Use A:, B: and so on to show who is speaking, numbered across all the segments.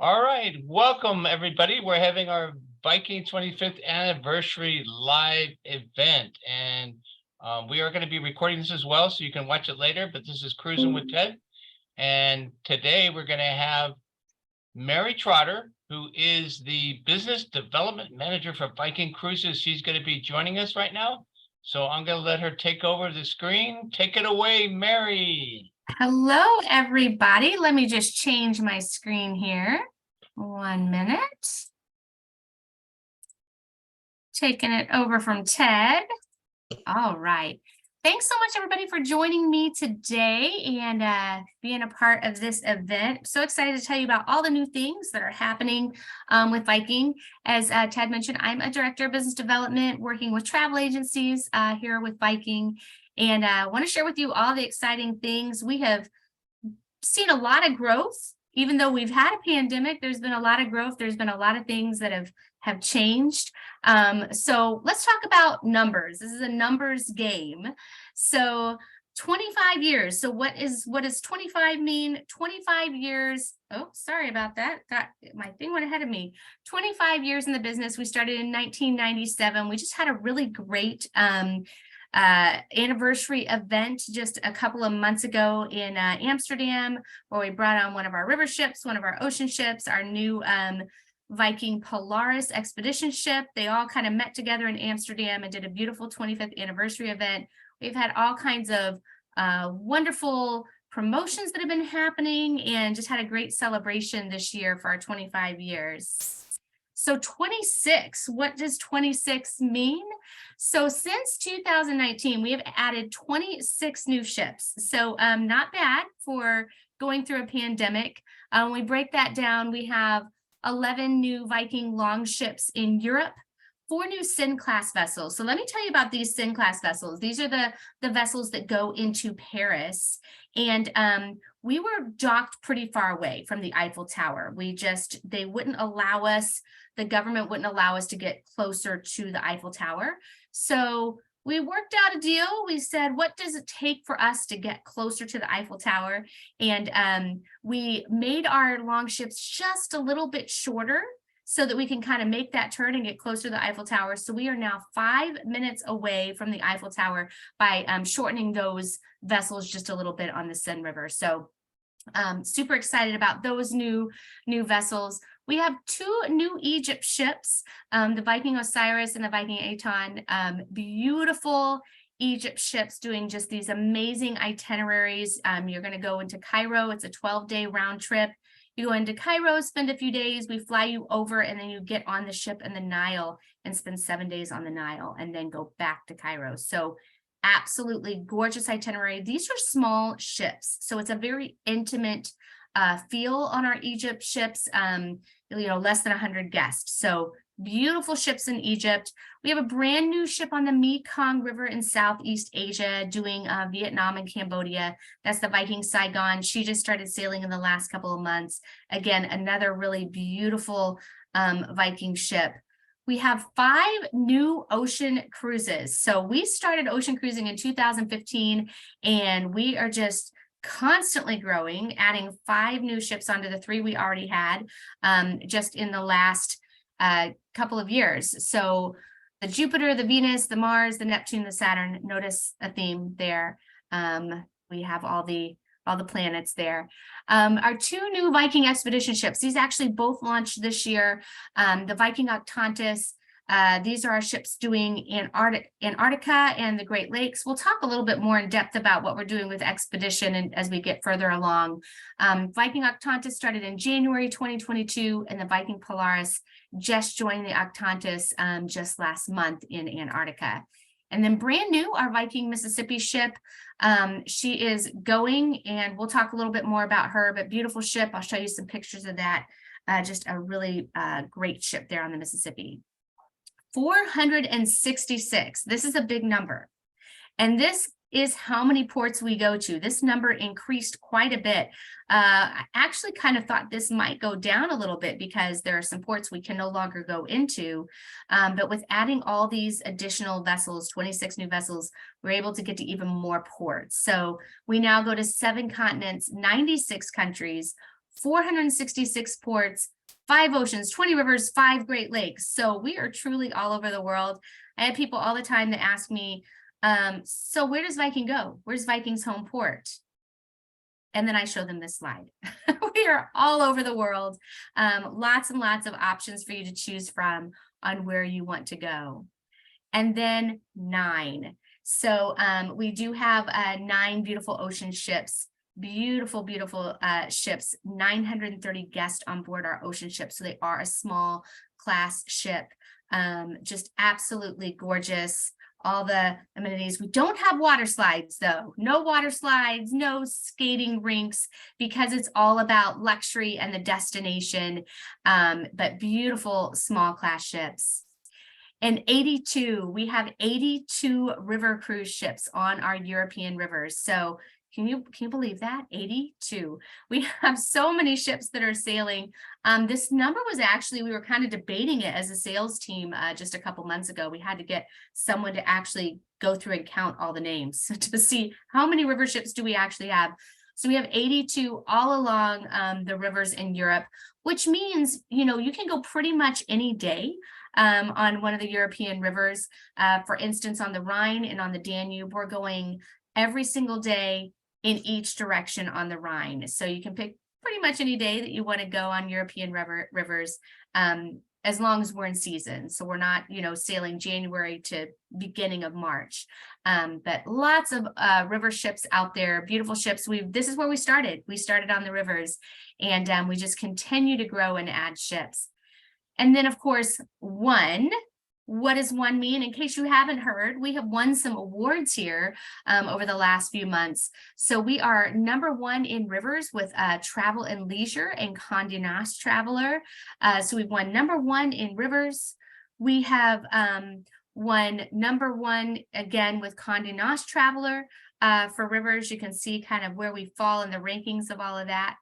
A: All right, welcome everybody. We're having our Viking 25th anniversary live event, and we are going to be recording this as well, so you can watch it later. But this is Cruising with Ted, and today we're going to have Mary Trotter, who is the Business Development Manager for Viking Cruises. She's going to be joining us right now, so I'm going to let her take over the screen. Take it away, Mary.
B: Hello, everybody. Let me just change my screen here. 1 minute. Taking it over from Ted. All right. Thanks so much, everybody, for joining me today and being a part of this event. So excited to tell you about all the new things that are happening with Viking. As Ted mentioned, I'm a director of business development working with travel agencies here with Viking. And I want to share with you all the exciting things. We have seen a lot of growth. Even though we've had a pandemic, there's been a lot of growth. There's been a lot of things that have changed. So let's talk about numbers. This is a numbers game. So 25 years. So what does 25 mean? 25 years. Oh, sorry about that. My thing went ahead of me. 25 years in the business. We started in 1997. We just had a really great anniversary event just a couple of months ago in Amsterdam, where we brought on one of our river ships, one of our ocean ships, our new Viking Polaris expedition ship. They all kind of met together in Amsterdam and did a beautiful 25th anniversary event. We've had all kinds of wonderful promotions that have been happening and just had a great celebration this year for our 25 years. So 26, what does 26 mean? So since 2019, we have added 26 new ships. So not bad for going through a pandemic. When we break that down, we have 11 new Viking longships in Europe, 4 new Sin class vessels. So let me tell you about these Sin class vessels. These are the vessels that go into Paris. And we were docked pretty far away from the Eiffel Tower. They wouldn't allow us, the government wouldn't allow us to get closer to the Eiffel Tower. So we worked out a deal. We said, what does it take for us to get closer to the Eiffel Tower? And we made our longships just a little bit shorter so that we can kind of make that turn and get closer to the Eiffel Tower. So we are now 5 minutes away from the Eiffel Tower by shortening those vessels just a little bit on the Seine River. So super excited about those new vessels. We have 2 new Egypt ships, the Viking Osiris and the Viking Aton, beautiful Egypt ships doing just these amazing itineraries. You're going to go into Cairo. It's a 12-day round trip. You go into Cairo, spend a few days, we fly you over, and then you get on the ship in the Nile and spend 7 days on the Nile and then go back to Cairo. So absolutely gorgeous itinerary. These are small ships, so it's a very intimate feel on our Egypt ships, less than 100 guests. So beautiful ships in Egypt. We have a brand new ship on the Mekong River in Southeast Asia doing Vietnam and Cambodia. That's the Viking Saigon. She just started sailing in the last couple of months. Again, another really beautiful Viking ship. We have 5 new ocean cruises. So we started ocean cruising in 2015, and we are just constantly growing, adding 5 new ships onto the 3 we already had just in the last couple of years. So the Jupiter, the Venus, the Mars, the Neptune, the Saturn, notice a theme there. We have all the planets there. Our 2 new Viking expedition ships, these actually both launched this year. The Viking Octantis, these are our ships doing Antarctica and the Great Lakes. We'll talk a little bit more in depth about what we're doing with expedition and as we get further along. Viking Octantis started in January 2022, and the Viking Polaris just joined the Octantis just last month in Antarctica. And then brand new, our Viking Mississippi ship. She is going, and we'll talk a little bit more about her, but beautiful ship. I'll show you some pictures of that. Just a really great ship there on the Mississippi. 466. This is a big number. And this is how many ports we go to. This number increased quite a bit. I actually kind of thought this might go down a little bit because there are some ports we can no longer go into. But with adding all these additional vessels, 26 new vessels, we're able to get to even more ports. So we now go to 7 continents, 96 countries, 466 ports, 5 oceans, 20 rivers, 5 Great Lakes. So we are truly all over the world. I have people all the time that ask me, so where does Viking go? Where's Viking's home port? And then I show them this slide. We are all over the world. Lots and lots of options for you to choose from on where you want to go. And then 9. So we do have 9 beautiful ocean ships, beautiful, beautiful ships, 930 guests on board our ocean ship. So they are a small class ship, just absolutely gorgeous. All the amenities. We don't have water slides though. No water slides, no skating rinks, because it's all about luxury and the destination, but beautiful small class ships. And 82, we have 82 river cruise ships on our European rivers. So can you believe that? 82. We have so many ships that are sailing. This number was actually, we were kind of debating it as a sales team just a couple months ago. We had to get someone to actually go through and count all the names to see how many river ships do we actually have. So we have 82 all along the rivers in Europe, which means, you know, you can go pretty much any day on one of the European rivers. For instance, on the Rhine and on the Danube, we're going every single day in each direction on the Rhine. So you can pick pretty much any day that you want to go on European rivers, as long as we're in season. So we're not, you know, sailing January to beginning of March. But lots of river ships out there, beautiful ships. This is where we started. We started on the rivers, and we just continue to grow and add ships. And then, of course, 1. What does 1 mean? In case you haven't heard, we have won some awards here over the last few months. So we are #1 in rivers with Travel and Leisure and Condé Nast Traveler. So we've won #1 in rivers. We have won #1 again with Condé Nast Traveler for rivers. You can see kind of where we fall in the rankings of all of that.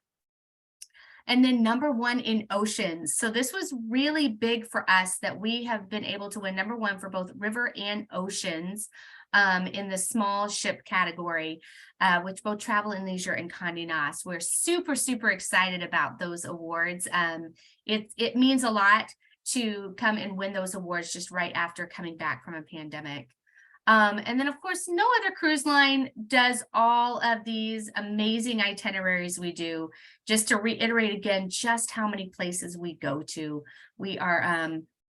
B: And then #1 in oceans. So this was really big for us that we have been able to win #1 for both river and oceans in the small ship category, which both Travel and Leisure and Condé Nast. We're super, super excited about those awards. It means a lot to come and win those awards just right after coming back from a pandemic. And then, of course, no other cruise line does all of these amazing itineraries we do. Just to reiterate again, just how many places we go to. We are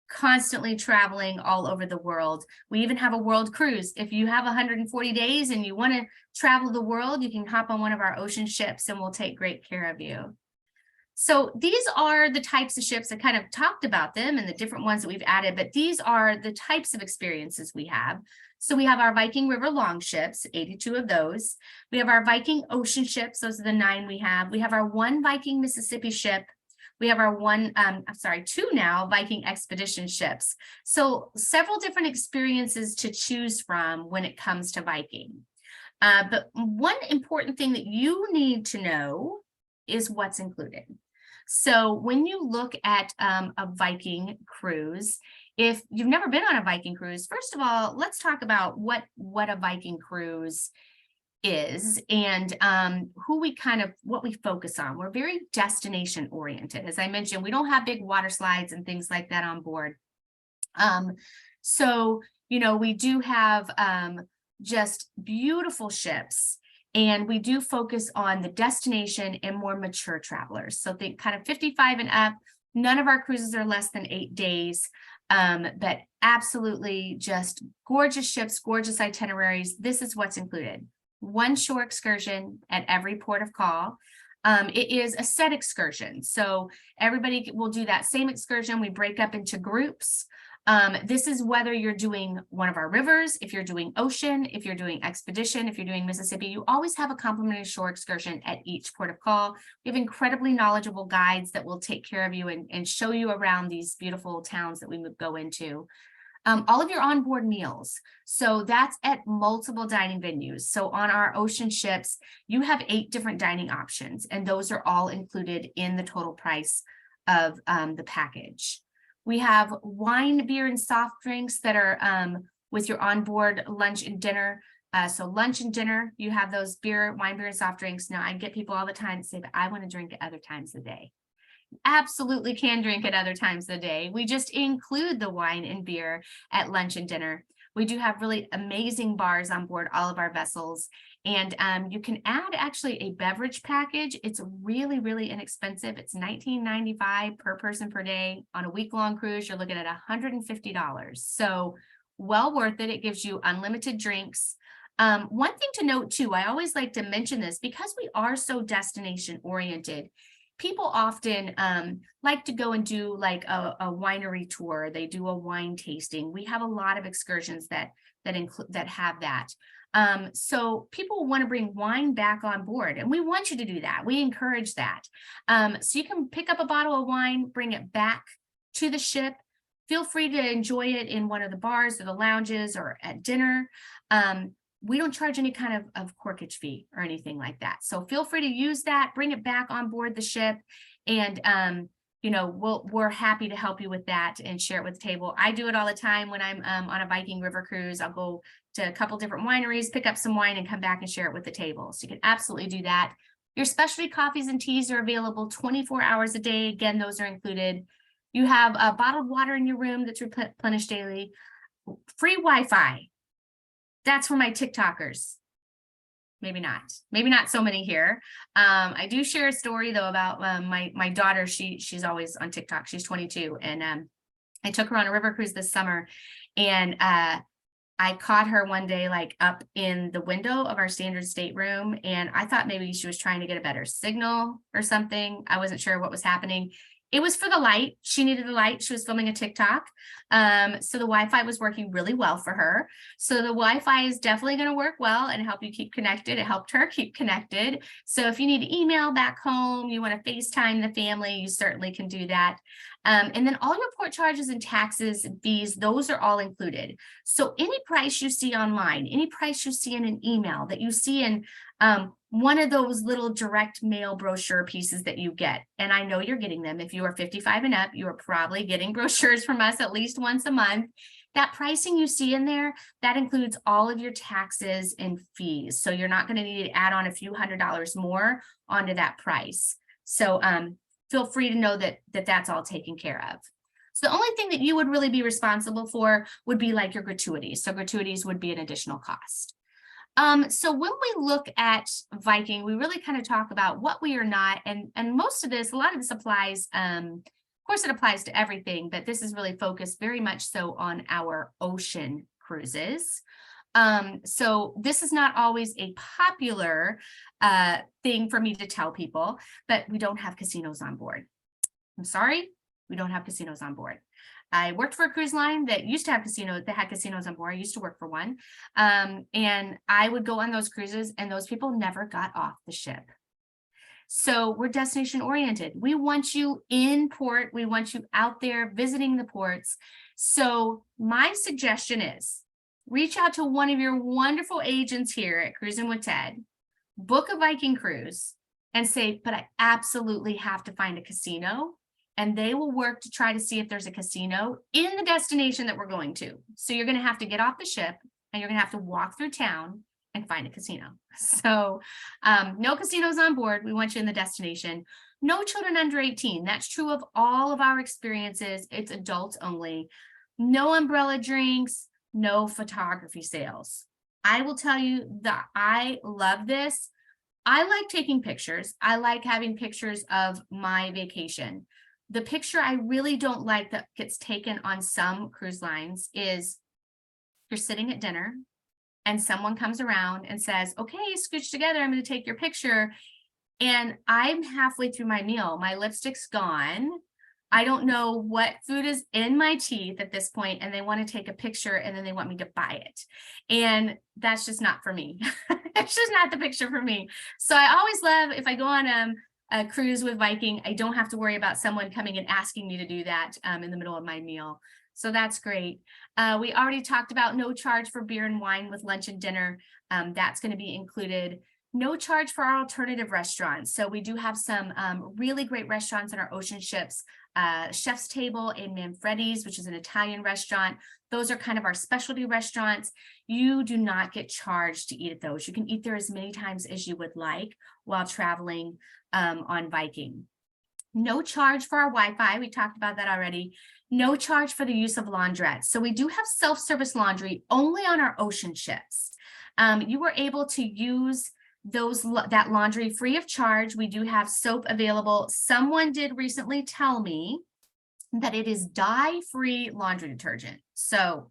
B: constantly traveling all over the world. We even have a world cruise. If you have 140 days and you want to travel the world, you can hop on one of our ocean ships and we'll take great care of you. So these are the types of ships. I kind of talked about them and the different ones that we've added, but these are the types of experiences we have. So we have our Viking River Longships, 82 of those. We have our Viking Ocean ships. Those are the 9 we have. We have our 1 Viking Mississippi ship. We have our 2 now Viking Expedition ships. So several different experiences to choose from when it comes to Viking. But one important thing that you need to know is what's included. So when you look at a Viking cruise, if you've never been on a Viking cruise, first of all, let's talk about what a Viking cruise is and what we focus on. We're very destination oriented. As I mentioned, we don't have big water slides and things like that on board. So, you know, we do have just beautiful ships. And we do focus on the destination and more mature travelers. So think kind of 55 and up. None of our cruises are less than 8 days, but absolutely just gorgeous ships, gorgeous itineraries. This is what's included. 1 shore excursion at every port of call. It is a set excursion. So everybody will do that same excursion. We break up into groups. This is whether you're doing one of our rivers, if you're doing ocean, if you're doing expedition, if you're doing Mississippi, you always have a complimentary shore excursion at each port of call. We have incredibly knowledgeable guides that will take care of you and show you around these beautiful towns that we would go into. All of your onboard meals. So that's at multiple dining venues. So on our ocean ships, you have 8 different dining options, and those are all included in the total price of the package. We have wine, beer, and soft drinks that are with your onboard lunch and dinner. So lunch and dinner, you have those beer, wine, beer, and soft drinks. Now I get people all the time to say, but I want to drink at other times of the day. Absolutely can drink at other times of the day. We just include the wine and beer at lunch and dinner. We do have really amazing bars on board all of our vessels. And you can add actually a beverage package. It's really, really inexpensive. It's $19.95 per person per day. On a week-long cruise, you're looking at $150. So well worth it. It gives you unlimited drinks. One thing to note too, I always like to mention this because we are so destination oriented. People often like to go and do like a winery tour. They do a wine tasting. We have a lot of excursions that have that. So people want to bring wine back on board, and we want you to do that. We encourage that. So you can pick up a bottle of wine, bring it back to the ship. Feel free to enjoy it in one of the bars or the lounges or at dinner. We don't charge any kind of corkage fee or anything like that. So feel free to use that, bring it back on board the ship. And, you know, we're happy to help you with that and share it with the table. I do it all the time when I'm on a Viking river cruise. I'll go to a couple different wineries, pick up some wine and come back and share it with the table. So you can absolutely do that. Your specialty coffees and teas are available 24 hours a day. Again, those are included. You have a bottled water in your room that's replenished daily. Free Wi-Fi. That's for my TikTokers. Maybe not so many here. I do share a story though about my daughter. She's always on TikTok. She's 22, and I took her on a river cruise this summer, and I caught her one day like up in the window of our standard stateroom, and I thought maybe she was trying to get a better signal or something. I wasn't sure what was happening. It was for the light. She needed the light. She was filming a TikTok. So the Wi-Fi was working really well for her. So the Wi-Fi is definitely going to work well and help you keep connected. It helped her keep connected. So if you need to email back home, you want to FaceTime the family, you certainly can do that. And then all your port charges and taxes and fees, those are all included. So any price you see online, any price you see in an email that you see in one of those little direct mail brochure pieces that you get, and I know you're getting them. If you are 55 and up, you are probably getting brochures from us at least once a month. That pricing you see in there, that includes all of your taxes and fees. So you're not going to need to add on a few $100s more onto that price. So feel free to know that that's all taken care of. So the only thing that you would really be responsible for would be like your gratuities. So gratuities would be an additional cost. So when we look at Viking, we really kind of talk about what we are not, and most of this, a lot of this applies, of course it applies to everything, but this is really focused very much so on our ocean cruises. So this is not always a popular thing for me to tell people, but we don't have casinos on board. I'm sorry, we don't have casinos on board. I worked for a cruise line that used to have casinos, that had casinos on board. I used to work for one. And I would go on those cruises and those people never got off the ship. So we're destination oriented. We want you in port. We want you out there visiting the ports. So my suggestion is reach out to one of your wonderful agents here at Cruising with Ted, book a Viking cruise and say, but I absolutely have to find a casino. And they will work to try to see if there's a casino in the destination that we're going to. So you're going to have to get off the ship and you're going to have to walk through town and find a casino. So no casinos on board. We want you in the destination. No children under 18. That's true of all of our experiences. It's adults only. No umbrella drinks, no photography sales. I will tell you that I love this. I like taking pictures. I like having pictures of my vacation. The picture I really don't like that gets taken on some cruise lines is you're sitting at dinner and someone comes around and says, okay, scooch together, I'm going to take your picture. And I'm halfway through my meal. My lipstick's gone. I don't know what food is in my teeth at this point, and they want to take a picture and then they want me to buy it. And that's just not for me. It's just not the picture for me. So I always love if I go on a cruise with Viking, I don't have to worry about someone coming and asking me to do that in the middle of my meal. So that's great. We already talked about no charge for beer and wine with lunch and dinner. That's going to be included. No charge for our alternative restaurants. So we do have some really great restaurants in our ocean ships. Chef's Table and Manfredi's, which is an Italian restaurant. Those are kind of our specialty restaurants. You do not get charged to eat at those. You can eat there as many times as you would like while traveling on Viking. No charge for our Wi-Fi. We talked about that already. No charge for the use of laundrettes. So we do have self-service laundry only on our ocean ships. You were able to use that laundry free of charge. We do have soap available. Someone did recently tell me that it is dye-free laundry detergent. So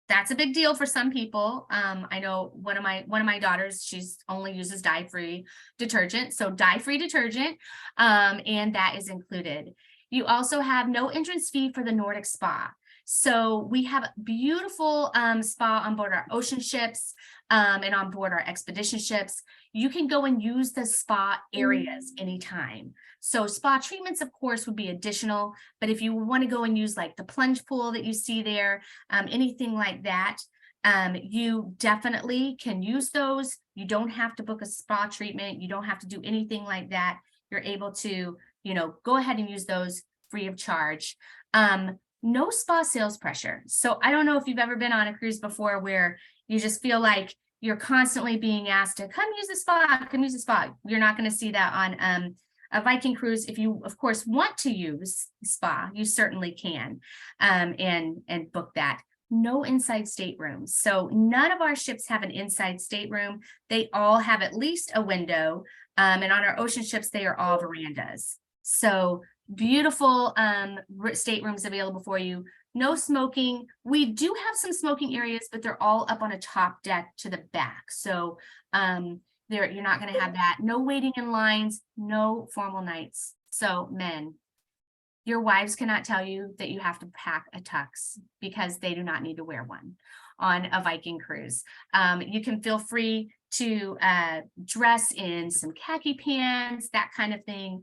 B: that's a big deal for some people. I know one of my daughters, she's only uses dye-free detergent, so dye-free detergent, and that is included. You also have no entrance fee for the Nordic Spa. So we have beautiful spa on board our ocean ships and on board our expedition ships. You can go and use the spa areas anytime. So spa treatments, of course, would be additional, but if you want to go and use like the plunge pool that you see there, anything like that, you definitely can use those. You don't have to book a spa treatment. You don't have to do anything like that. You're able to, go ahead and use those free of charge. No spa sales pressure. So I don't know if you've ever been on a cruise before where you just feel like you're constantly being asked to come use the spa, come use the spa. You're not going to see that on a Viking cruise. If you, of course, want to use spa, you certainly can and book that. No inside staterooms. So none of our ships have an inside stateroom. They all have at least a window. And on our ocean ships, they are all verandas. So beautiful staterooms available for you. No smoking. We do have some smoking areas, but they're all up on a top deck to the back. So you're not going to have that. No waiting in lines, no formal nights. So men, your wives cannot tell you that you have to pack a tux because they do not need to wear one on a Viking cruise. You can feel free to dress in some khaki pants, that kind of thing.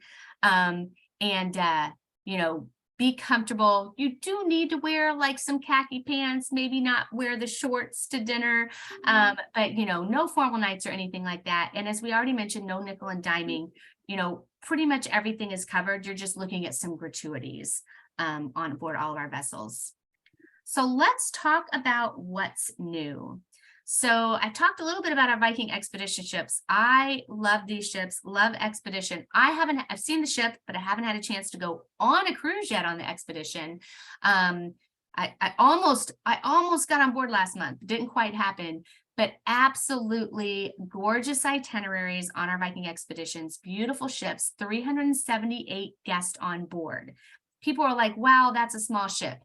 B: Be comfortable. You do need to wear like some khaki pants, maybe not wear the shorts to dinner, but no formal nights or anything like that. And as we already mentioned, no nickel and diming, pretty much everything is covered. You're just looking at some gratuities on board all of our vessels. So let's talk about what's new. So I talked a little bit about our Viking expedition ships. I love these ships, love expedition. I've seen the ship, but I haven't had a chance to go on a cruise yet on the expedition. I almost got on board last month. Didn't quite happen, but absolutely gorgeous itineraries on our Viking expeditions, beautiful ships, 378 guests on board. People are like, wow, that's a small ship.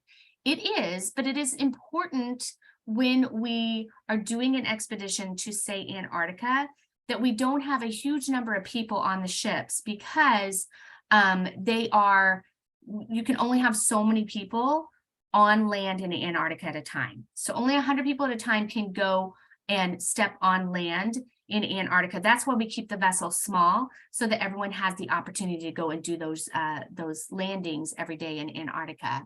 B: It is, but it is important when we are doing an expedition to, say, Antarctica, that we don't have a huge number of people on the ships because you can only have so many people on land in Antarctica at a time. So only 100 people at a time can go and step on land in Antarctica. That's why we keep the vessel small so that everyone has the opportunity to go and do those landings every day in Antarctica.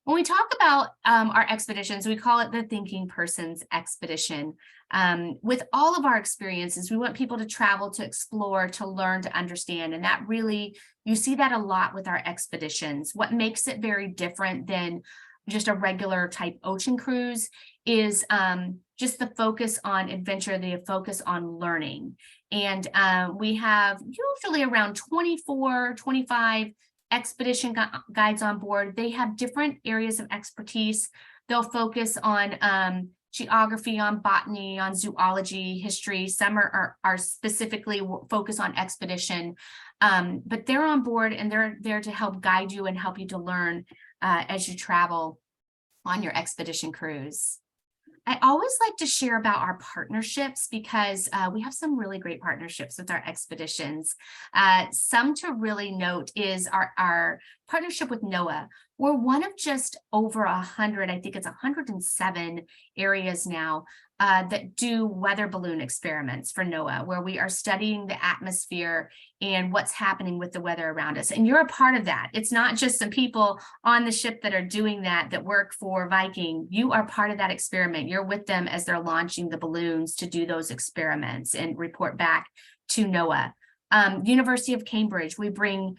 B: When we talk about our expeditions, we call it the Thinking Person's Expedition. With all of our experiences, we want people to travel, to explore, to learn, to understand. And that really, you see that a lot with our expeditions. What makes it very different than just a regular type ocean cruise is just the focus on adventure, the focus on learning. And we have usually around 24, 25 expedition guides on board. They have different areas of expertise. They'll focus on geography, on botany, on zoology, history. Some are specifically focused on expedition, but they're on board and they're there to help guide you and help you to learn as you travel on your expedition cruise. I always like to share about our partnerships because we have some really great partnerships with our expeditions. Some to really note is our partnership with NOAA. We're one of just over 100, I think it's 107 areas now that do weather balloon experiments for NOAA, where we are studying the atmosphere and what's happening with the weather around us. And you're a part of that. It's not just some people on the ship that are doing that work for Viking. You are part of that experiment. You're with them as they're launching the balloons to do those experiments and report back to NOAA. University of Cambridge, we bring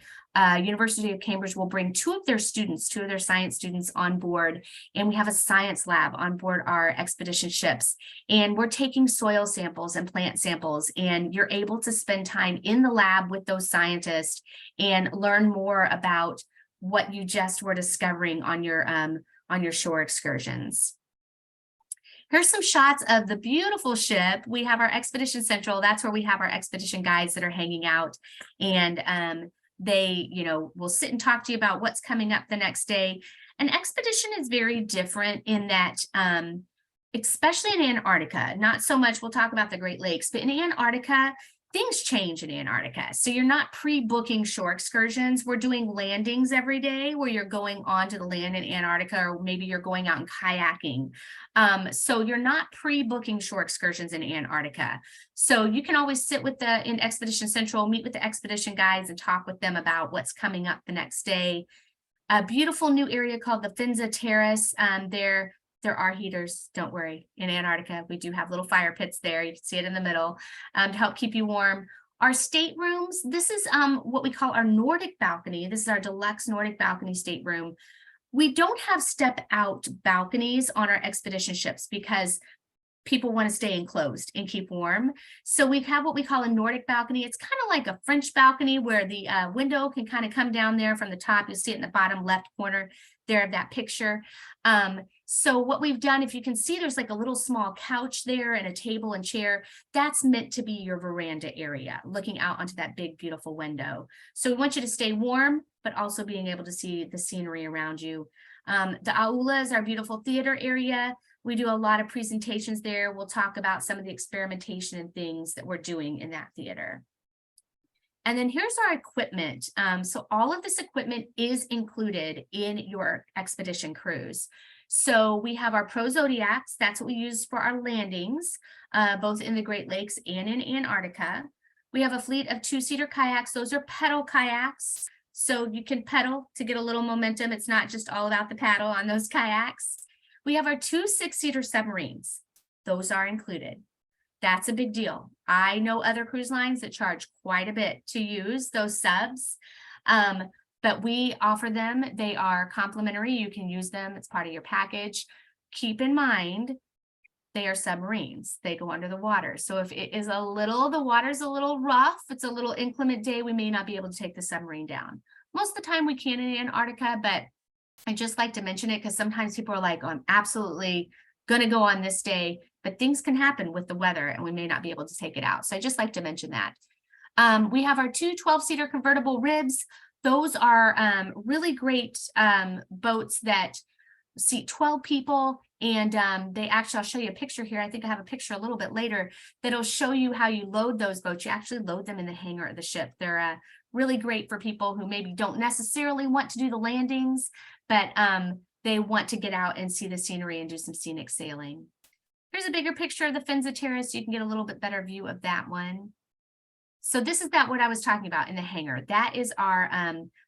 B: University of Cambridge will bring two of their science students on board, and we have a science lab on board our expedition ships. And we're taking soil samples and plant samples, and you're able to spend time in the lab with those scientists and learn more about what you just were discovering on your shore excursions. Here's some shots of the beautiful ship. We have our Expedition Central. That's where we have our expedition guides that are hanging out, and they, will sit and talk to you about what's coming up the next day. An expedition is very different in that, especially in Antarctica, not so much, we'll talk about the Great Lakes, but in Antarctica, things change in Antarctica. So you're not pre-booking shore excursions. We're doing landings every day where you're going onto the land in Antarctica, or maybe you're going out and kayaking. So you're not pre-booking shore excursions in Antarctica. So you can always sit with in Expedition Central, meet with the expedition guides and talk with them about what's coming up the next day. A beautiful new area called the Finza Terrace. There are heaters, don't worry. In Antarctica, we do have little fire pits there. You can see it in the middle to help keep you warm. Our staterooms, this is what we call our Nordic balcony. This is our deluxe Nordic balcony stateroom. We don't have step out balconies on our expedition ships because people want to stay enclosed and keep warm. So we have what we call a Nordic balcony. It's kind of like a French balcony where the window can kind of come down there from the top. You'll see it in the bottom left corner there of that picture. So what we've done, if you can see, there's like a little small couch there and a table and chair. That's meant to be your veranda area, looking out onto that big, beautiful window. So we want you to stay warm, but also being able to see the scenery around you. The aula is our beautiful theater area. We do a lot of presentations there. We'll talk about some of the experimentation and things that we're doing in that theater. And then here's our equipment. So all of this equipment is included in your expedition cruise. So we have our Pro Zodiacs. That's what we use for our landings, both in the Great Lakes and in Antarctica. We have a fleet of 2-seater kayaks. Those are pedal kayaks. So you can pedal to get a little momentum. It's not just all about the paddle on those kayaks. We have our 2 6-seater submarines. Those are included. That's a big deal. I know other cruise lines that charge quite a bit to use those subs, but we offer them. They are complimentary. You can use them. It's part of your package. Keep in mind, they are submarines. They go under the water. So if it is the water's a little rough, it's a little inclement day, we may not be able to take the submarine down. Most of the time we can in Antarctica, but I just like to mention it because sometimes people are like, oh, I'm absolutely going to go on this day, but things can happen with the weather and we may not be able to take it out. So I just like to mention that. We have our 2 12-seater convertible ribs. Those are really great boats that seat 12 people. And they actually, I'll show you a picture here. I think I have a picture a little bit later that'll show you how you load those boats. You actually load them in the hangar of the ship. They're really great for people who maybe don't necessarily want to do the landings, but they want to get out and see the scenery and do some scenic sailing. Here's a bigger picture of the Finza Terrace. So you can get a little bit better view of that one. So this is what I was talking about in the hangar. That is our,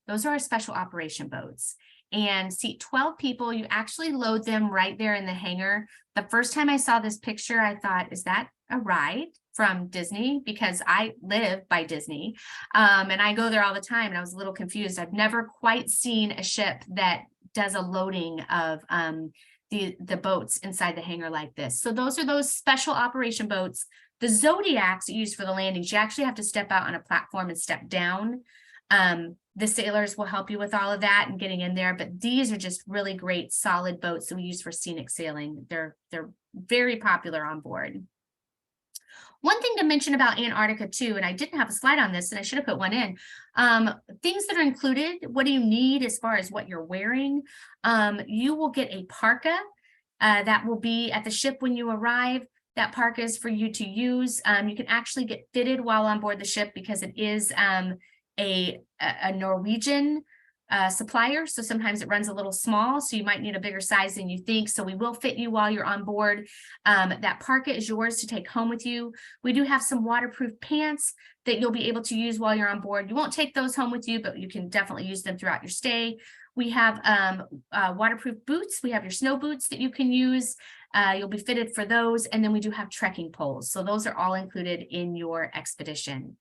B: those are our special operation boats. And seat 12 people, you actually load them right there in the hangar. The first time I saw this picture, I thought, is that a ride from Disney? Because I live by Disney and I go there all the time, and I was a little confused. I've never quite seen a ship that does a loading of the boats inside the hangar like this. So those are those special operation boats. The Zodiacs used for the landings, you actually have to step out on a platform and step down. The sailors will help you with all of that and getting in there, but these are just really great solid boats that we use for scenic sailing. They're very popular on board. One thing to mention about Antarctica too, and I didn't have a slide on this and I should have put one in, things that are included. What do you need as far as what you're wearing? You will get a parka that will be at the ship when you arrive. That parka is for you to use. You can actually get fitted while on board the ship because it is a Norwegian supplier. So sometimes it runs a little small, so you might need a bigger size than you think. So we will fit you while you're on board. That parka is yours to take home with you. We do have some waterproof pants that you'll be able to use while you're on board. You won't take those home with you, but you can definitely use them throughout your stay. We have waterproof boots. We have your snow boots that you can use. You'll be fitted for those. And then we do have trekking poles. So those are all included in your expedition.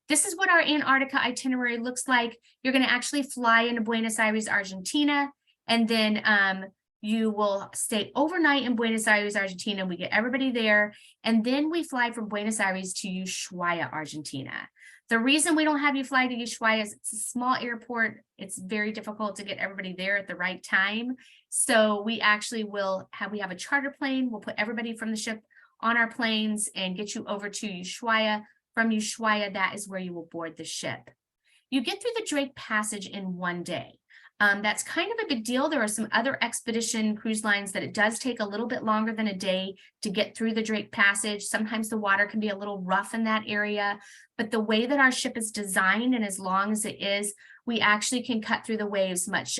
B: This is what our Antarctica itinerary looks like. You're going to actually fly into Buenos Aires, Argentina, and then you will stay overnight in Buenos Aires, Argentina. We get everybody there, and then we fly from Buenos Aires to Ushuaia, Argentina. The reason we don't have you fly to Ushuaia is it's a small airport. It's very difficult to get everybody there at the right time. So we actually we have a charter plane. We'll put everybody from the ship on our planes and get you over to Ushuaia. From Ushuaia, that is where you will board the ship. You get through the Drake Passage in one day. That's kind of a big deal. There are some other expedition cruise lines that it does take a little bit longer than a day to get through the Drake Passage. Sometimes the water can be a little rough in that area, but the way that our ship is designed and as long as it is, we actually can cut through the waves much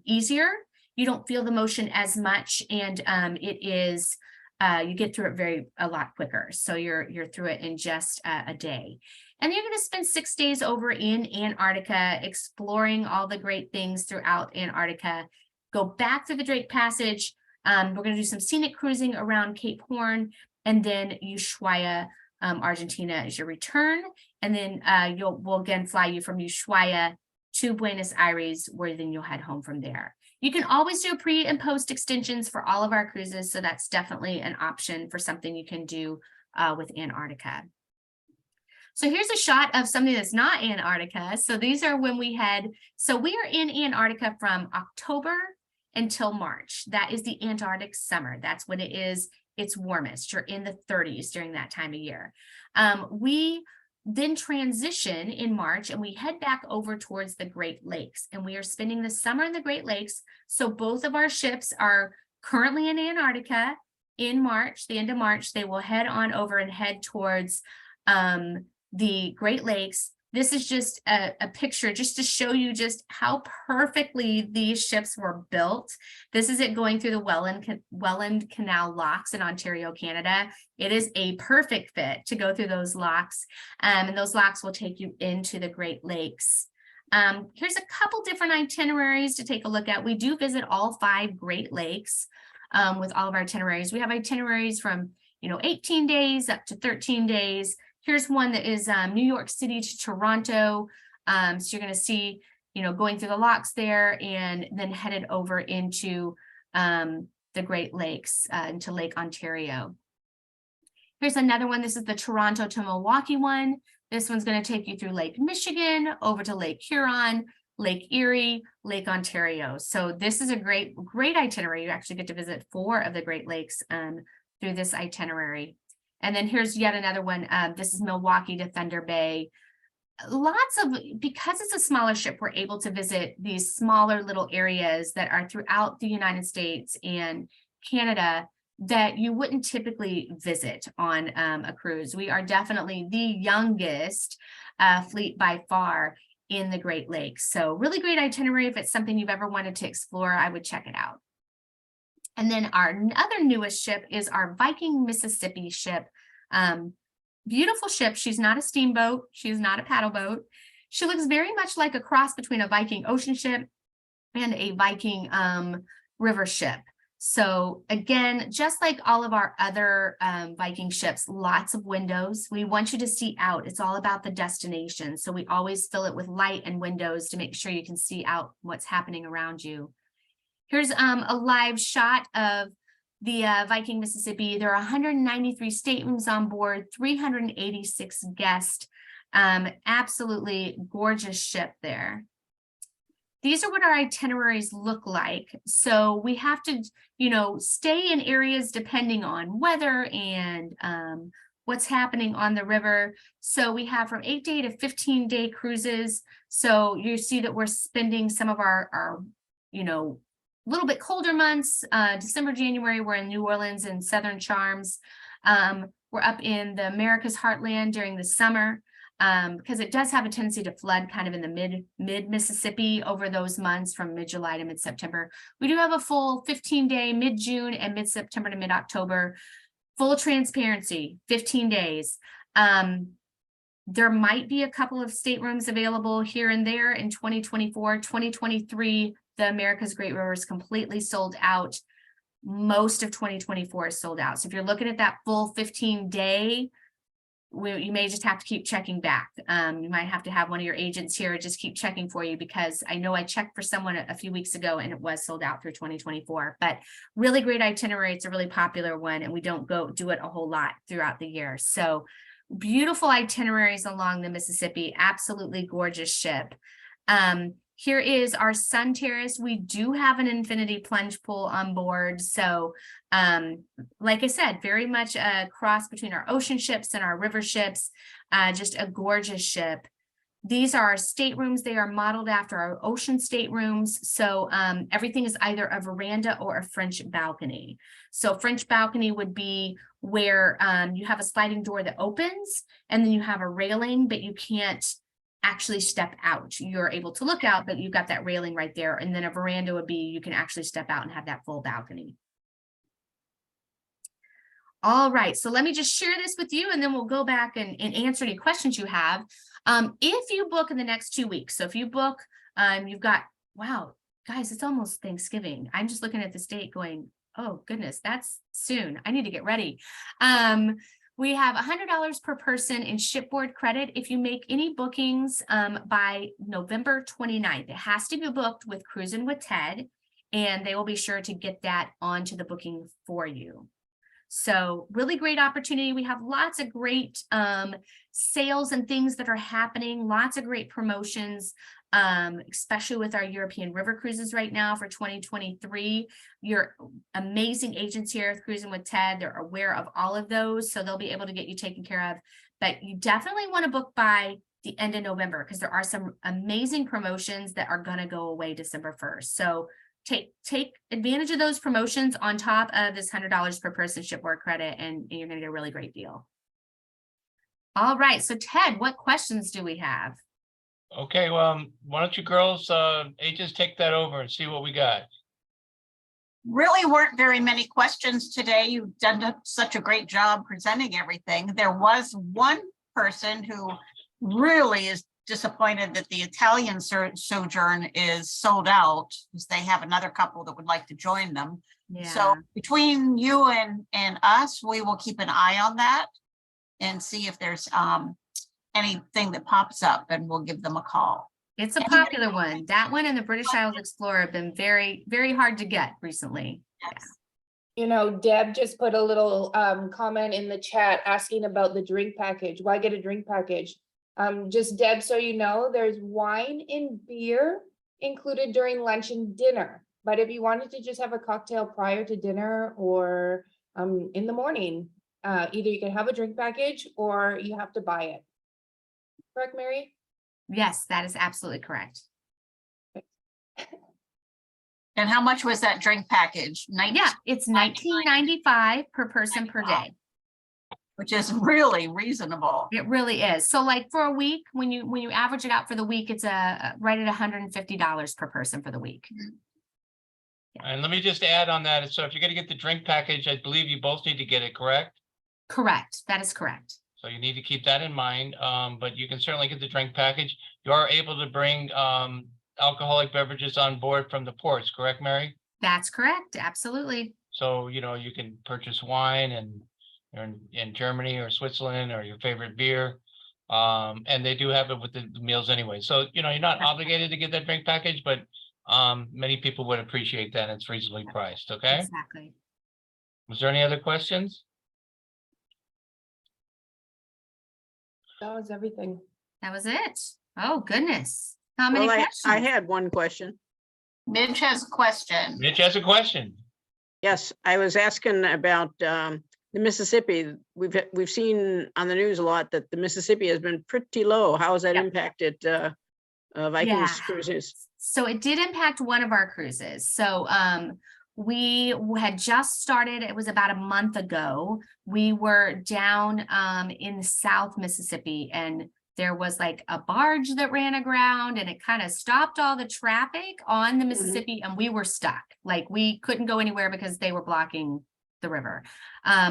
B: easier. You don't feel the motion as much, and it is you get through it a lot quicker. So you're through it in just a day. And you're going to spend 6 days over in Antarctica, exploring all the great things throughout Antarctica. Go back through the Drake Passage. We're going to do some scenic cruising around Cape Horn, and then Ushuaia, Argentina is your return. And then we'll again fly you from Ushuaia to Buenos Aires, where then you'll head home from there. You can always do pre and post extensions for all of our cruises, so that's definitely an option for something you can do with Antarctica. So here's a shot of something that's not Antarctica. So these are when we head. So we are in Antarctica from October until March. That is the Antarctic summer. That's when it is its warmest. You're in the 30s during that time of year. We then transition in March and we head back over towards the Great Lakes, and we are spending the summer in the Great Lakes. So both of our ships are currently in Antarctica. In March, the end of March, they will head on over and head towards the Great Lakes. This is just a picture just to show you just how perfectly these ships were built. This is it going through the Welland Canal locks in Ontario, Canada. It is a perfect fit to go through those locks, and those locks will take you into the Great Lakes. Here's a couple different itineraries to take a look at. We do visit all 5 Great Lakes with all of our itineraries. We have itineraries from 18 days up to 13 days. Here's one that is New York City to Toronto. So you're going to see, going through the locks there and then headed over into the Great Lakes, into Lake Ontario. Here's another one. This is the Toronto to Milwaukee one. This one's going to take you through Lake Michigan, over to Lake Huron, Lake Erie, Lake Ontario. So this is a great itinerary. You actually get to visit 4 of the Great Lakes through this itinerary. And then here's yet another one. This is Milwaukee to Thunder Bay. Because it's a smaller ship, we're able to visit these smaller little areas that are throughout the United States and Canada that you wouldn't typically visit on a cruise. We are definitely the youngest fleet by far in the Great Lakes. So really great itinerary. If it's something you've ever wanted to explore, I would check it out. And then our other newest ship is our Viking Mississippi ship. Beautiful ship. She's not a steamboat. She's not a paddle boat. She looks very much like a cross between a Viking ocean ship and a Viking river ship. So again, just like all of our other Viking ships, lots of windows. We want you to see out. It's all about the destination. So we always fill it with light and windows to make sure you can see out what's happening around you. Here's a live shot of the Viking Mississippi. There are 193 staterooms on board, 386 guests. Absolutely gorgeous ship there. These are what our itineraries look like. So we have to, stay in areas depending on weather and what's happening on the river. So we have from 8-day to 15-day cruises. So you see that we're spending some of our little bit colder months, December, January, we're in New Orleans and Southern Charms. We're up in the America's Heartland during the summer because it does have a tendency to flood kind of in the mid-Mississippi over those months from mid-July to mid-September. We do have a full 15-day mid-June and mid-September to mid-October. Full transparency, 15 days. There might be a couple of staterooms available here and there in 2024, 2023. The America's Great River is completely sold out. Most of 2024 is sold out. So if you're looking at that full 15-day, you may just have to keep checking back. You might have to have one of your agents here just keep checking for you, because I know I checked for someone a few weeks ago and it was sold out through 2024. But really great itinerary. It's a really popular one, and we don't do it a whole lot throughout the year. So beautiful itineraries along the Mississippi. Absolutely gorgeous ship. Here is our Sun Terrace. We do have an infinity plunge pool on board. So like I said, very much a cross between our ocean ships and our river ships. Just a gorgeous ship. These are our staterooms. They are modeled after our ocean staterooms. So everything is either a veranda or a French balcony. So French balcony would be where you have a sliding door that opens, and then you have a railing, but you can't actually step out. You're able to look out, but you've got that railing right there. And then a veranda would be, you can actually step out and have that full balcony. All right, so let me just share this with you, and then we'll go back and answer any questions you have. If you book in the next 2 weeks, so if you book, you've got, wow, guys, it's almost Thanksgiving. I'm just looking at this date going, oh goodness, that's soon. I need to get ready. We have $100 per person in shipboard credit if you make any bookings by November 29th. It has to be booked with Cruisin' with Ted, and they will be sure to get that onto the booking for you. So really great opportunity. We have lots of great sales and things that are happening, lots of great promotions, especially with our European river cruises right now for 2023. Your amazing agents here at Cruisin' with Ted, they're aware of all of those, so they'll be able to get you taken care of. But you definitely want to book by the end of November, because there are some amazing promotions that are going to go away December 1st. So take advantage of those promotions on top of this $100 per person shipboard credit, and you're going to get a really great deal. All right, so Ted, what questions do we have?
A: Okay, well, why don't you girls, agents, take that over and see what we got.
C: Really weren't very many questions today. You've done such a great job presenting everything. There was one person who really is disappointed that the Italian sojourn is sold out, because they have another couple that would like to join them.
B: Yeah.
C: So between you and us, we will keep an eye on that and see if there's anything that pops up, and we'll give them a call.
B: It's a popular one. That one and the British Isles Explorer have been very, very hard to get recently.
C: Yes.
D: You know, Deb just put a little comment in the chat asking about the drink package. Why get a drink package? Just Deb, so you know, there's wine and beer included during lunch and dinner. But if you wanted to just have a cocktail prior to dinner or in the morning, either you can have a drink package or you have to buy it. Correct, Mary?
B: Yes, that is absolutely correct.
C: And how much was that drink package?
B: Yeah, it's $19.95 per person per day.
C: Which is really reasonable.
B: It really is. So like for a week, when you average it out for the week, it's right at $150 per person for the week.
A: And let me just add on that. So if you're going to get the drink package, I believe you both need to get it, correct?
B: Correct. That is correct.
A: So you need to keep that in mind. But you can certainly get the drink package. You are able to bring alcoholic beverages on board from the ports, correct, Mary?
B: That's correct. Absolutely.
A: So, you know, you can purchase wine and in Germany or Switzerland or your favorite beer. And they do have it with the meals anyway. So, you know, you're not obligated to get that drink package, but many people would appreciate that. It's reasonably priced. Okay.
B: Exactly.
A: Was there any other questions?
D: That was everything.
B: That was it. Oh, goodness. How many
E: Well,
B: questions?
E: I had one question.
C: Midge has a question.
A: Mitch has a question.
E: Yes, I was asking about the Mississippi. We've seen on the news a lot that the Mississippi has been pretty low. How has that
B: Yep.
E: impacted Vikings
B: Yeah.
E: cruises?
B: So it did impact one of our cruises. So we had just started, it was about a month ago. We were down in the South Mississippi, and there was like a barge that ran aground, and it kind of stopped all the traffic on the Mississippi, and we were stuck. Like we couldn't go anywhere because they were blocking the river.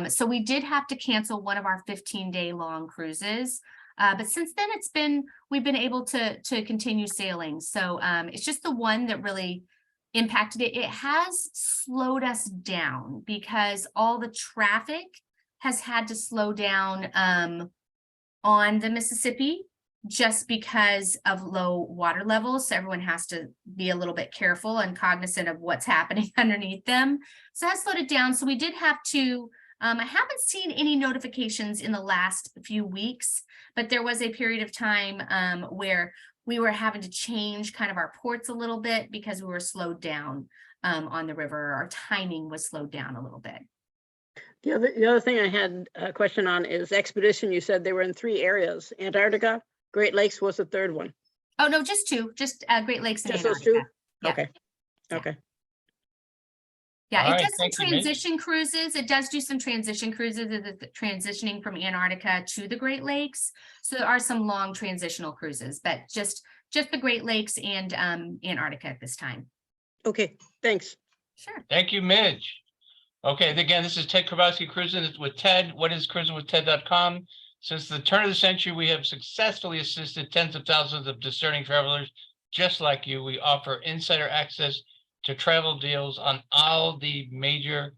B: So we did have to cancel one of our 15-day long cruises. But since then we've been able to continue sailing. So it's just the one that really impacted it. It has slowed us down because all the traffic has had to slow down on the Mississippi just because of low water levels. So everyone has to be a little bit careful and cognizant of what's happening underneath them. So that slowed it down. So we did have to, I haven't seen any notifications in the last few weeks, but there was a period of time where we were having to change kind of our ports a little bit because we were slowed down on the river. Our timing was slowed down a little bit.
E: The other thing I had a question on is expedition. You said they were in 3 areas, Antarctica, Great Lakes was the 3rd one.
B: Oh, no, just 2, just Great Lakes and
E: Just those
B: Antarctica.
E: 2?
B: Yeah.
E: Okay,
B: Yeah.
E: okay.
B: Yeah,
A: All
B: it
A: right,
B: does some
A: thank you, Mitch.
B: transition cruises. It does do some transition cruises, transitioning from Antarctica to the Great Lakes. So there are some long transitional cruises, but just the Great Lakes and Antarctica at this time.
E: Okay, thanks.
B: Sure.
A: Thank you, Midge. Okay, again, this is Ted Kowalski cruising with Ted. What is cruisingwithted.com? Since the turn of the century, we have successfully assisted tens of thousands of discerning travelers just like you. We offer insider access to travel deals on all the major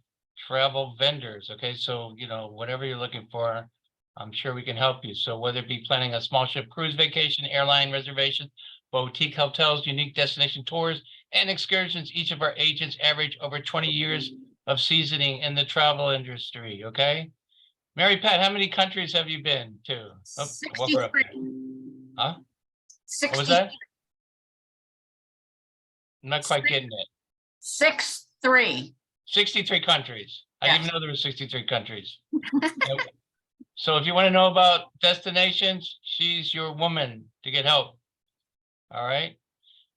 A: travel vendors. Okay, so whatever you're looking for, I'm sure we can help you. So whether it be planning a small ship cruise vacation, airline reservations, boutique hotels, unique destination tours, and excursions, each of our agents average over 20 years of seasoning in the travel industry. Okay, Mary Pat, how many countries have you been to? Oh, woke her up.
C: 63.
A: Huh? What
C: 60,
A: was that? I'm not quite getting it.
C: 63.
A: 63 countries. I didn't
C: Yes.
A: even know there were 63 countries. Nope. So if you want to know about destinations, she's your woman to get help. All right.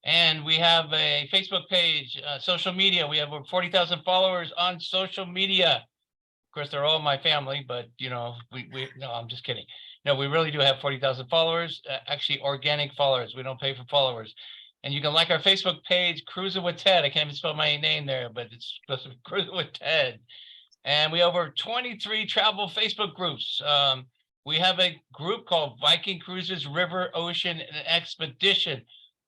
A: And we have a Facebook page, social media. We have over 40,000 followers on social media. Of course, they're all my family, but no, I'm just kidding. No, we really do have 40,000 followers, actually organic followers. We don't pay for followers. And you can like our Facebook page, Cruising with Ted. I can't even spell my name there, but it's supposed to be Cruising with Ted. And we have over 23 travel Facebook groups. We have a group called Viking Cruises, River, Ocean, and Expedition.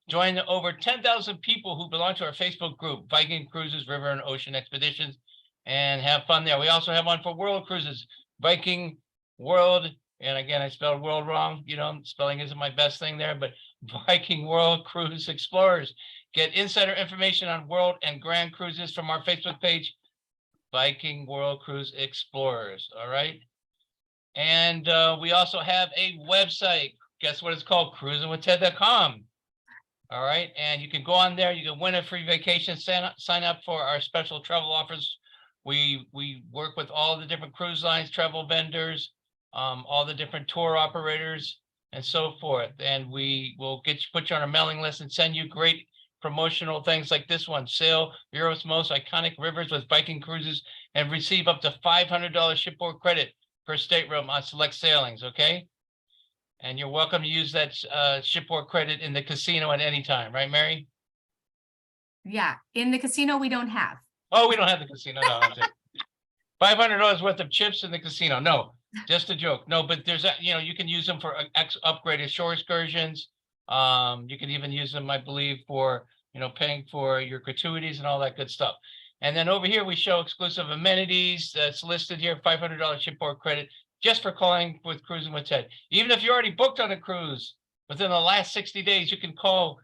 A: Join the over 10,000 people who belong to our Facebook group, Viking Cruises, River, and Ocean Expeditions, and have fun there. We also have one for World Cruises, Viking World. And again, I spelled world wrong. Spelling isn't my best thing there, but Viking World Cruise Explorers. Get insider information on world and grand cruises from our Facebook page, Viking World Cruise Explorers. All right. And we also have a website. Guess what it's called? cruisingwithted.com. All right. And you can go on there. You can win a free vacation. Sign up for our special travel offers. We work with all the different cruise lines, travel vendors, all the different tour operators, and so forth. And we will put you on our mailing list and send you great promotional things like this one. Sail Europe's most iconic rivers with Viking cruises and receive up to $500 shipboard credit per stateroom on select sailings. Okay. And you're welcome to use that shipboard credit in the casino at any time, right, Mary?
B: Yeah, in the casino we don't have.
A: Oh, we don't have the casino. No, $500 worth of chips in the casino. No, just a joke. No, but there's you can use them for upgraded shore excursions. You can even use them, I believe, for paying for your gratuities and all that good stuff. And then over here we show exclusive amenities that's listed here, $500 shipboard credit just for calling with Cruising with Ted. Even if you already booked on a cruise within the last 60 days, you can call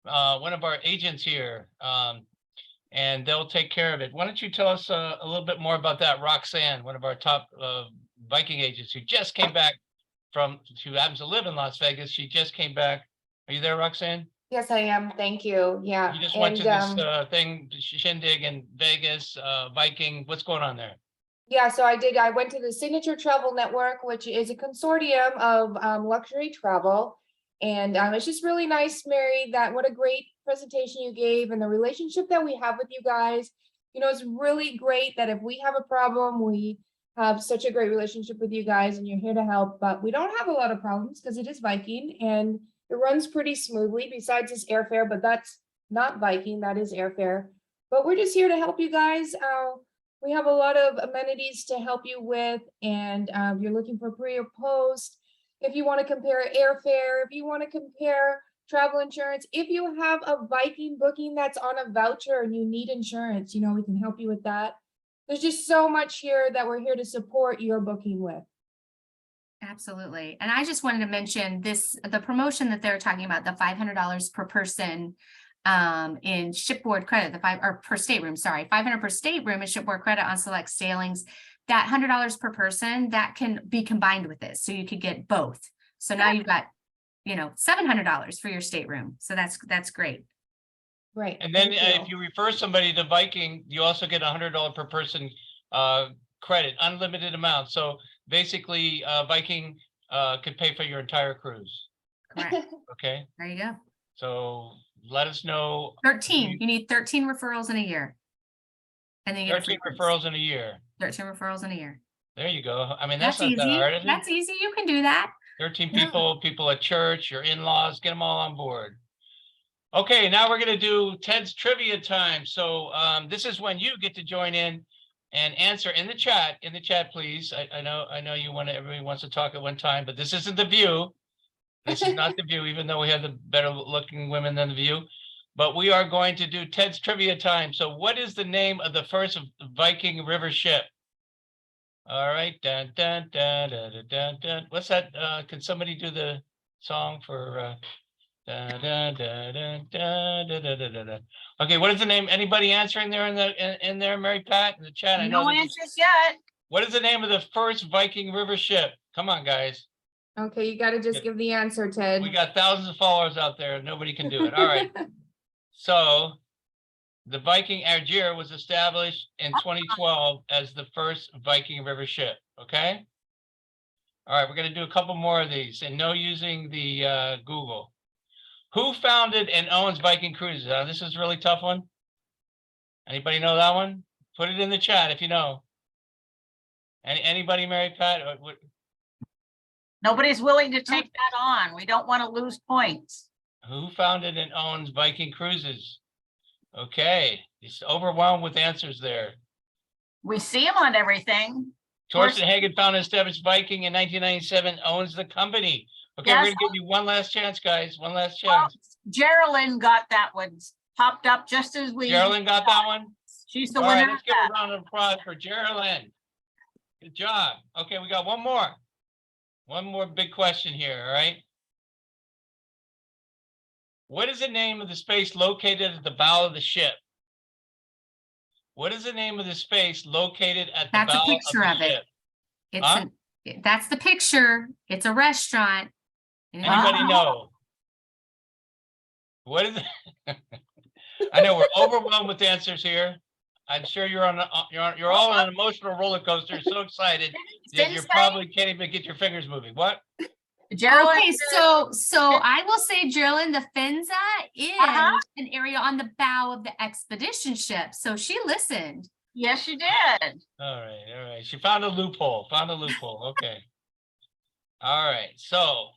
A: one of our agents here. And they'll take care of it. Why don't you tell us a little bit more about that? Roxanne, one of our top Viking agents who just came back who happens to live in Las Vegas. She just came back. Are you there, Roxanne?
D: Yes, I am. Thank you. Yeah.
A: You just went to this thing, shindig in Vegas, Viking. What's going on there?
D: Yeah, so I did. I went to the Signature Travel Network, which is a consortium of luxury travel. And it's just really nice, Mary, what a great presentation you gave, and the relationship that we have with you guys. It's really great that if we have a problem, we have such a great relationship with you guys and you're here to help. But we don't have a lot of problems because it is Viking and it runs pretty smoothly, besides this airfare, but that's not Viking, that is airfare. But we're just here to help you guys. We have a lot of amenities to help you with, and if you're looking for pre or post, if you want to compare airfare, if you want to compare travel insurance, if you have a Viking booking that's on a voucher and you need insurance, we can help you with that. There's just so much here that we're here to support your booking with.
B: Absolutely. And I just wanted to mention this, the promotion that they're talking about, the $500 per person in shipboard credit, or per stateroom, sorry, 500 per stateroom is shipboard credit on select sailings. That $100 per person, that can be combined with this. So you could get both. So now you've got, $700 for your stateroom. So that's great.
D: Right.
A: And then
D: thank
A: if you refer somebody to Viking, you also get $100 per person credit, unlimited amount. So basically, Viking could pay for your entire cruise.
B: Correct.
A: Okay,
B: There you go.
A: so let us know.
B: 13. You need 13 referrals in a year. And then you get a
A: 13
B: free cruise.
A: referrals in a year.
B: 13 referrals in a year.
A: There you go. I mean, that's
B: That's
A: not that
B: easy.
A: hard, is it?
B: That's easy. You can do that.
A: 13
B: Yeah.
A: people at church, your in-laws, get them all on board. Okay, now we're gonna do Ted's trivia time. So this is when you get to join in and answer in the chat, please. I know everybody wants to talk at one time, but this isn't the View. This is not the View, even though we have the better looking women than the View. But we are going to do Ted's trivia time. So what is the name of the first Viking river ship? All right, dun, dun, dun, dun, dun, dun, dun. What's that? Can somebody do the song for dun, dun, dun, dun, dun, dun, dun, dun, dun, dun. Okay, what is the name? Anybody answering there in there, Mary Pat, in the chat? I know
C: No
A: that
C: answers yet.
A: what is the name of the first Viking river ship? Come on, guys.
D: Okay, you gotta just give the answer, Ted.
A: We got thousands of followers out there. Nobody can do it. All right. So the Viking Argyr was established in 2012 as the first Viking river ship. Okay. All right, we're going to do a couple more of these and no using the Google. Who founded and owns Viking Cruises? This is a really tough one. Anybody know that one? Put it in the chat if you know. Anybody, Mary Pat?
C: Nobody's willing to take that on. We don't want to lose points.
A: Who founded and owns Viking Cruises? Okay, it's overwhelmed with answers there.
C: We see them on everything.
A: Torsten Hagen founded and established Viking in 1997, owns the company. Okay,
C: Yes.
A: we're gonna give you one last chance, guys. One last
C: Well,
A: chance.
C: Geraldine got that one, popped up just as we.
A: Geraldine got that one?
C: She's the
A: All right,
C: winner.
A: let's give a round of applause for Geraldine. Good job. Okay, we got one more. One more big question here, all right? What is the name of the space located at the bow of the ship? What is the name of the space located at the
B: That's a
A: bow
B: picture
A: of
B: of
A: the
B: it.
A: ship?
B: It's
A: Huh?
B: that's the picture. It's a restaurant.
A: Anybody
C: Ah.
A: know? What is it? I know we're overwhelmed with answers here. I'm sure you're all on an emotional roller coaster, so excited that
C: Didn't
A: you
C: say-
A: probably can't even get your fingers moving. What?
C: Geraldine,
B: Okay, so I will say, Geraldine, the Finza is an area on the bow of the expedition ship. So she listened.
C: yes, you did.
A: All right. She found a loophole. Okay. All right. So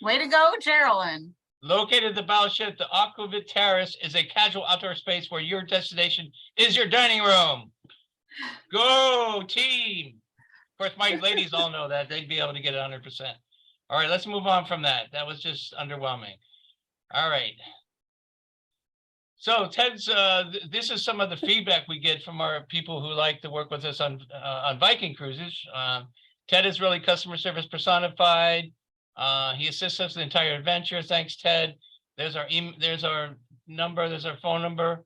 C: Way to go, Geraldine.
A: located at the bow ship, the Aquavit Terrace is a casual outdoor space where your destination is your dining room. Go team. Of course, my ladies all know that. They'd be able to get 100%. All right, let's move on from that. That was just underwhelming. All right. So Ted's, this is some of the feedback we get from our people who like to work with us on Viking cruises. Ted is really customer service personified. He assists us the entire adventure. Thanks, Ted. There's our number. There's our phone number.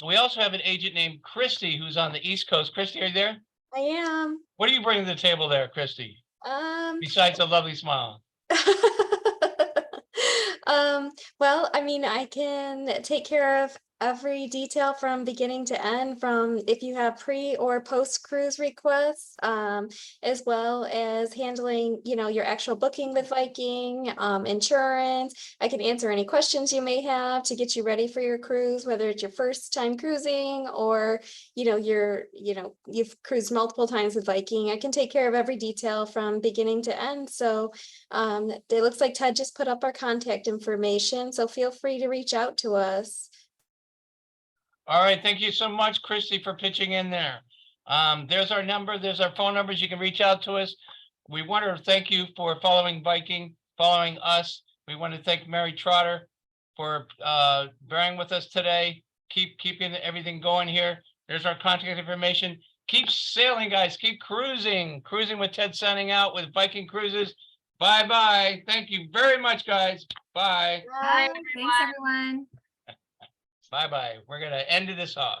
A: We also have an agent named Christy who's on the East Coast. Christy, are you there?
F: I am.
A: What are you bringing to the table there, Christy? Besides a lovely smile.
F: Well, I mean, I can take care of every detail from beginning to end, from if you have pre or post cruise requests, as well as handling, your actual booking with Viking, insurance. I can answer any questions you may have to get you ready for your cruise, whether it's your first time cruising or, you've cruised multiple times with Viking. I can take care of every detail from beginning to end. So it looks like Ted just put up our contact information, so feel free to reach out to us.
A: All right, thank you so much, Christy, for pitching in there. There's our number, there's our phone numbers. You can reach out to us. We want to thank you for following Viking, following us. We want to thank Mary Trotter for bearing with us today. Keeping everything going here. There's our contact information. keep sailing, guys. Keep cruising. Cruising with Ted signing out with Viking Cruises. Bye-bye. Thank you very much, guys. Bye.
B: Bye. Thanks, everyone.
A: Bye-bye. We're gonna end this off.